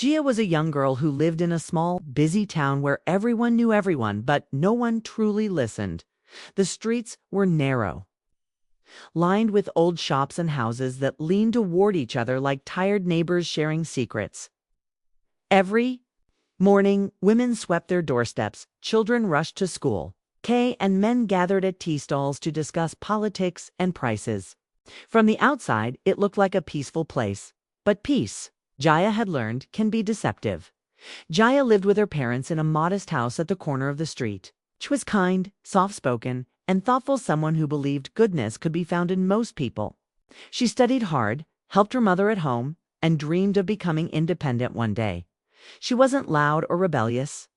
Jiya was a young girl who lived in a small, busy town where everyone knew everyone, but no one truly listened. The streets were narrow, lined with old shops and houses that leaned toward each other like tired neighbors sharing secrets. Every morning, women swept their doorsteps, children rushed to school, and men gathered at tea stalls to discuss politics and prices. From the outside, it looked like a peaceful place. But peace, Jiya had learned, can be deceptive. Jiya lived with her parents in a modest house at the corner of the street. She was kind, soft-spoken, and thoughtful, someone who believed goodness could be found in most people. She studied hard, helped her mother at home, and dreamed of becoming independent one day. She wasn't loud or rebellious.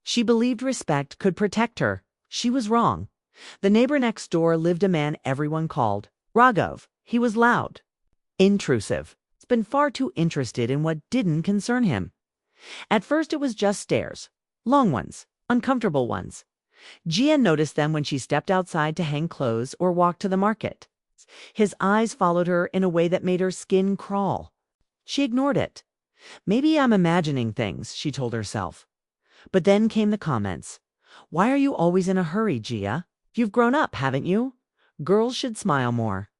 She believed respect could protect her. She was wrong. The neighbor next door lived a man everyone called Raghav. He was loud, intrusive, been far too interested in what didn't concern him. At first it was just stares, long ones, uncomfortable ones. Jiya noticed them when she stepped outside to hang clothes or walk to the market. His eyes followed her in a way that made her skin crawl. She ignored it. Maybe I'm imagining things, she told herself. But then came the comments. Why are you always in a hurry, Jiya? You've grown up, haven't you? Girls should smile more.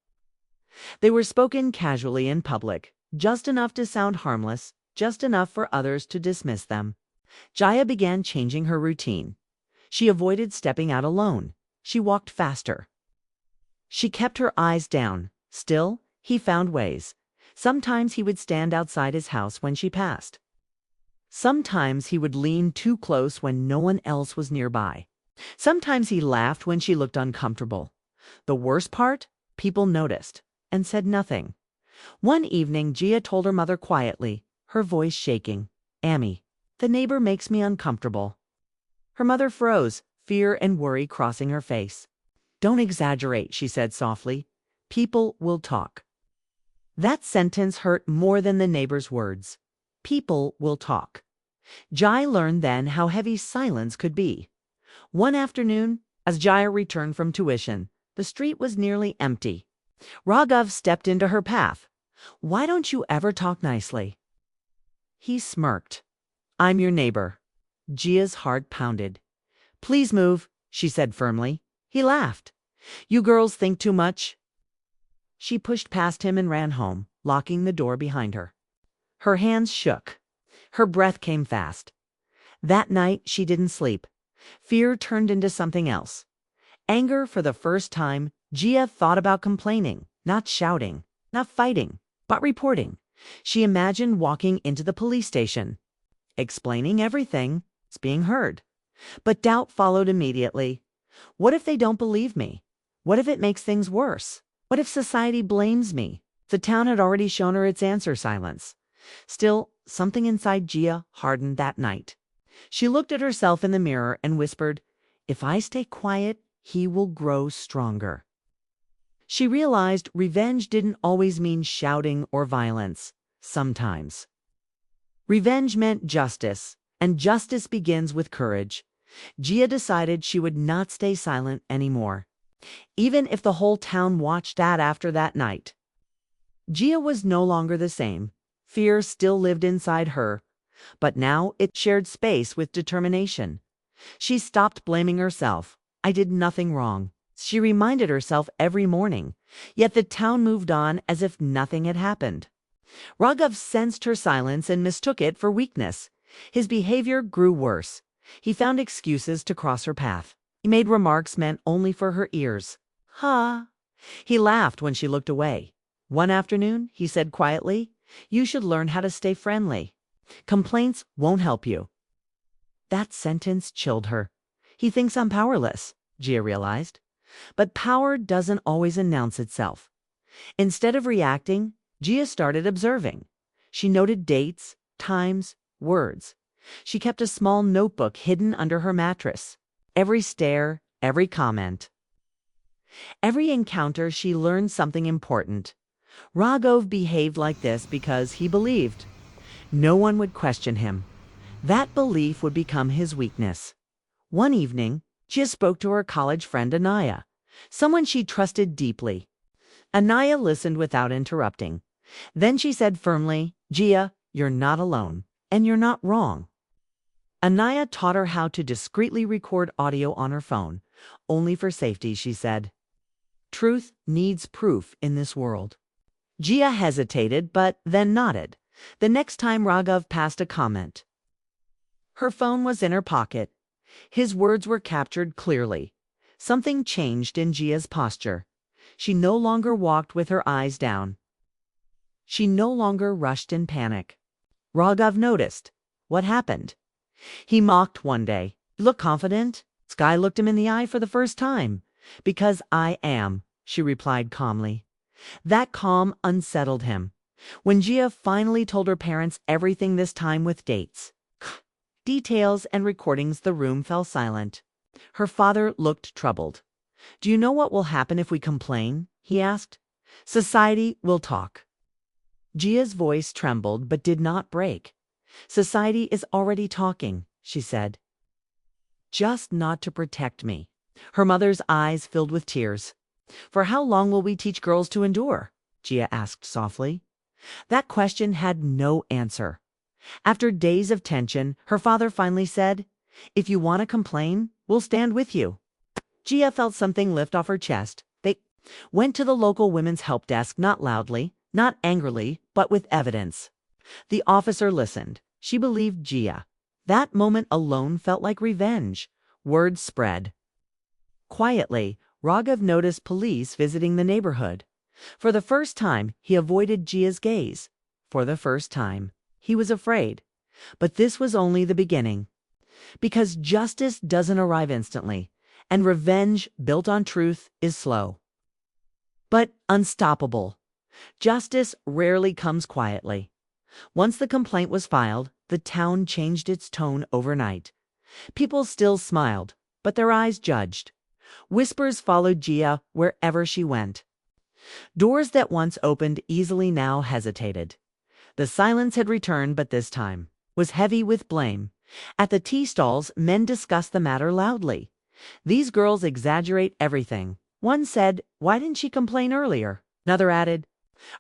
They were spoken casually in public, just enough to sound harmless, just enough for others to dismiss them. Jiya began changing her routine. She avoided stepping out alone. She walked faster. She kept her eyes down. Still, he found ways. Sometimes he would stand outside his house when she passed. Sometimes he would lean too close when no one else was nearby. Sometimes he laughed when she looked uncomfortable. The worst part? People noticed and said nothing. One evening, Jiya told her mother quietly, her voice shaking, "Ammi, the neighbor makes me uncomfortable." Her mother froze, fear and worry crossing her face. "Don't exaggerate," she said softly. "People will talk." That sentence hurt more than the neighbor's words. People will talk. Jiya learned then how heavy silence could be. One afternoon, as Jiya returned from tuition, the street was nearly empty. Raghav stepped into her path. "Why don't you ever talk nicely?" He smirked. "I'm your neighbor." Jiya's heart pounded. "Please move," she said firmly. He laughed. "You girls think too much." She pushed past him and ran home, locking the door behind her. Her hands shook. Her breath came fast. That night she didn't sleep. Fear turned into something else. Anger for the first time. Jiya thought about complaining, not shouting, not fighting, but reporting. She imagined walking into the police station, explaining everything, being heard. But doubt followed immediately. What if they don't believe me? What if it makes things worse? What if society blames me? The town had already shown her its answer: silence. Still, something inside Jiya hardened that night. She looked at herself in the mirror and whispered, "If I stay quiet, he will grow stronger." She realized revenge didn't always mean shouting or violence. Sometimes revenge meant justice, and justice begins with courage. Jiya decided she would not stay silent anymore, even if the whole town watched. After that night, Jiya was no longer the same. Fear still lived inside her, but now it shared space with determination. She stopped blaming herself. "I did nothing wrong," she reminded herself every morning. Yet the town moved on as if nothing had happened. Raghav sensed her silence and mistook it for weakness. His behavior grew worse. He found excuses to cross her path. He made remarks meant only for her ears. "Ha!" He laughed when she looked away. One afternoon, he said quietly, "You should learn how to stay friendly. Complaints won't help you." That sentence chilled her. He thinks I'm powerless, Jiya realized. But power doesn't always announce itself. Instead of reacting, Jiya started observing. She noted dates, times, words. She kept a small notebook hidden under her mattress. Every stare, every comment, every encounter, she learned something important. Raghav behaved like this because he believed no one would question him. That belief would become his weakness. One evening, Jiya spoke to her college friend Anaya, someone she trusted deeply. Anaya listened without interrupting. Then she said firmly, "Jiya, you're not alone, and you're not wrong. Anaya taught her how to discreetly record audio on her phone, only for safety, she said. Truth needs proof in this world. Jiya hesitated, but then nodded. The next time Raghav passed a comment. Her phone was in her pocket. His words were captured clearly. Something changed in Jiya's posture. She no longer walked with her eyes down. She no longer rushed in panic. Raghav noticed. What happened? He mocked one day. Look confident? Sky looked him in the eye for the first time. Because I am, she replied calmly. That calm unsettled him. When Jiya finally told her parents everything, this time with dates, details and recordings, the room fell silent. Her father looked troubled. Do you know what will happen if we complain? He asked. Society will talk. Jiya's voice trembled but did not break. Society is already talking, she said. Just not to protect me. Her mother's eyes filled with tears. For how long will we teach girls to endure? Jiya asked softly. That question had no answer. After days of tension, her father finally said, If you want to complain, we'll stand with you. Jiya felt something lift off her chest. They went to the local women's help desk, not loudly, not angrily, but with evidence. The officer listened. She believed Jiya. That moment alone felt like revenge. Word spread. Quietly, Raghav noticed police visiting the neighborhood. For the first time, he avoided Jiya's gaze. For the first time, he was afraid. But this was only the beginning. Because justice doesn't arrive instantly, and revenge built on truth is slow. But unstoppable. Justice rarely comes quietly. Once the complaint was filed, the town changed its tone overnight. People still smiled, but their eyes judged. Whispers followed Jiya wherever she went. Doors that once opened easily now hesitated. The silence had returned, but this time was heavy with blame. At the tea stalls, men discussed the matter loudly. These girls exaggerate everything. One said, Why didn't she complain earlier? Another added,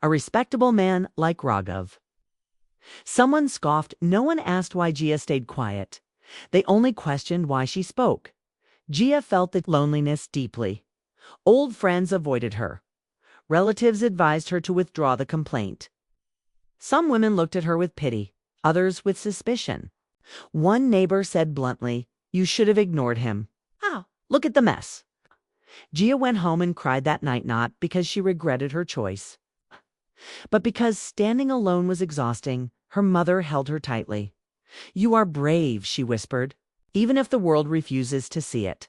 A respectable man like Raghav. Someone scoffed. No one asked why Jiya stayed quiet. They only questioned why she spoke. Jiya felt the loneliness deeply. Old friends avoided her. Relatives advised her to withdraw the complaint. Some women looked at her with pity, others with suspicion. One neighbor said bluntly, You should have ignored him. Oh, look at the mess. Jiya went home and cried that night, not because she regretted her choice, but because standing alone was exhausting. Her mother held her tightly. You are brave, she whispered, even if the world refuses to see it.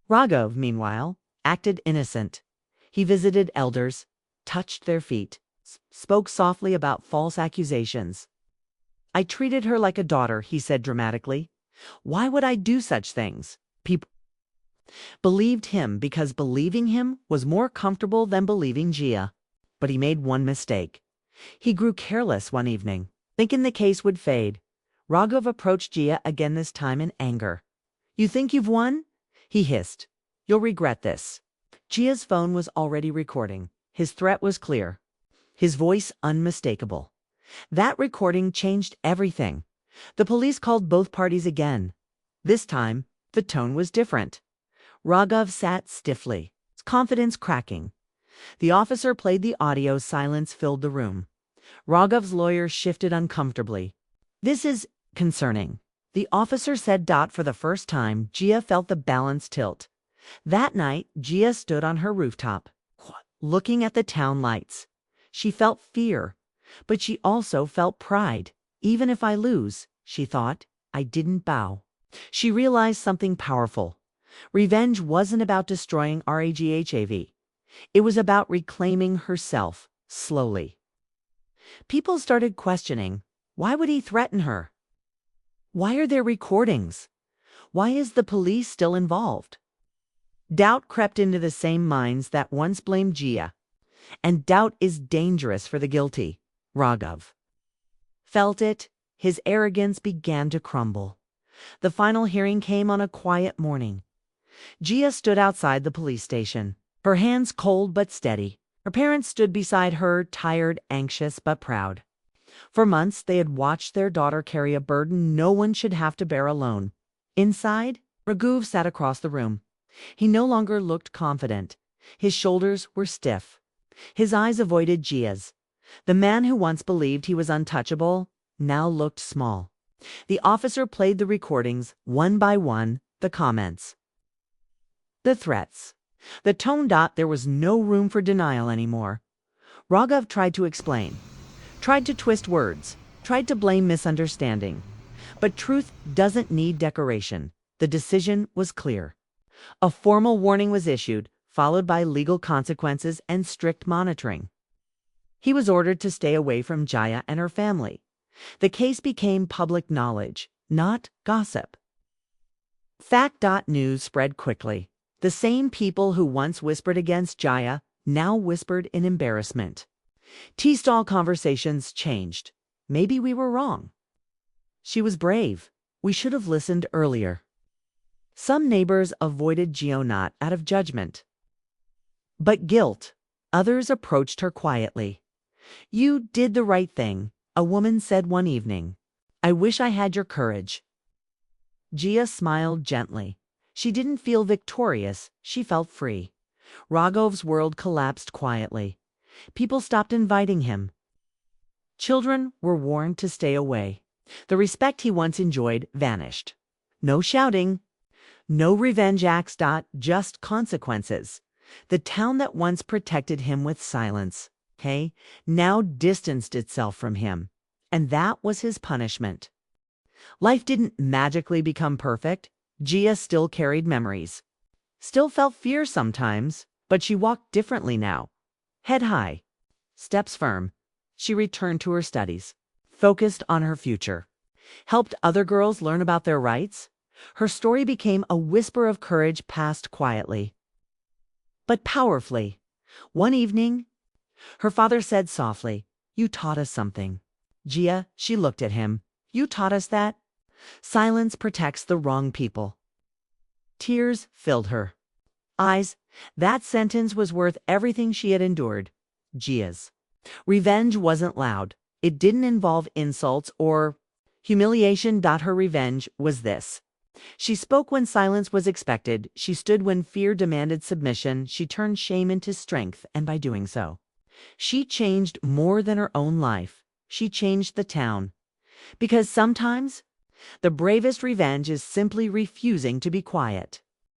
Raghav, meanwhile, acted innocent. He visited elders, touched their feet, spoke softly about false accusations. I treated her like a daughter, he said dramatically. Why would I do such things? People believed him because believing him was more comfortable than believing Jiya. But he made one mistake. He grew careless one evening, thinking the case would fade. Raghav approached Jiya again, this time in anger. You think you've won? He hissed. You'll regret this. Jiya's phone was already recording. His threat was clear. His voice unmistakable. That recording changed everything. The police called both parties again. This time, the tone was different. Raghav sat stiffly, his confidence cracking. The officer played the audio. Silence filled the room. Raghav's lawyer shifted uncomfortably. This is concerning, the officer said. For the first time, Jiya felt the balance tilt. That night, Jiya stood on her rooftop, looking at the town lights. She felt fear, but she also felt pride. Even if I lose, she thought, I didn't bow. She realized something powerful. Revenge wasn't about destroying Raghav. It was about reclaiming herself, slowly. People started questioning, why would he threaten her? Why are there recordings? Why is the police still involved? Doubt crept into the same minds that once blamed Jiya. And doubt is dangerous for the guilty. Raghav felt it. His arrogance began to crumble. The final hearing came on a quiet morning. Jiya stood outside the police station, her hands cold but steady. Her parents stood beside her, tired, anxious, but proud. For months, they had watched their daughter carry a burden no one should have to bear alone. Inside, Raghuv sat across the room. He no longer looked confident. His shoulders were stiff. His eyes avoided Jiya's. The man who once believed he was untouchable now looked small. The officer played the recordings, one by one, the comments, the threats, the tone. There was no room for denial anymore. Raghav tried to explain, tried to twist words, tried to blame misunderstanding. But truth doesn't need decoration. The decision was clear. A formal warning was issued, followed by legal consequences and strict monitoring. He was ordered to stay away from Jiya and her family. The case became public knowledge, not gossip. Fact.news spread quickly. The same people who once whispered against Jiya now whispered in embarrassment. Tea stall conversations changed. Maybe we were wrong. She was brave. We should have listened earlier. Some neighbors avoided Jiya not out of judgment, but guilt. Others approached her quietly. "You did the right thing," a woman said one evening. "I wish I had your courage." Jiya smiled gently. She didn't feel victorious, she felt free. Raghav's world collapsed quietly. People stopped inviting him. Children were warned to stay away. The respect he once enjoyed vanished. No shouting, no revenge acts. Just consequences. The town that once protected him with silence, now distanced itself from him. And that was his punishment. Life didn't magically become perfect. Jiya still carried memories. Still felt fear sometimes, but she walked differently now. Head high, steps firm. She returned to her studies, focused on her future, helped other girls learn about their rights. Her story became a whisper of courage passed quietly, but powerfully. One evening, her father said softly, "You taught us something." "Jiya," she looked at him, "you taught us that silence protects the wrong people." Tears filled her eyes. That sentence was worth everything she had endured. Jiya's revenge wasn't loud. It didn't involve insults or humiliation. Her revenge was this. She spoke when silence was expected. She stood when fear demanded submission. She turned shame into strength, and by doing so, she changed more than her own life. She changed the town. Because sometimes the bravest revenge is simply refusing to be quiet.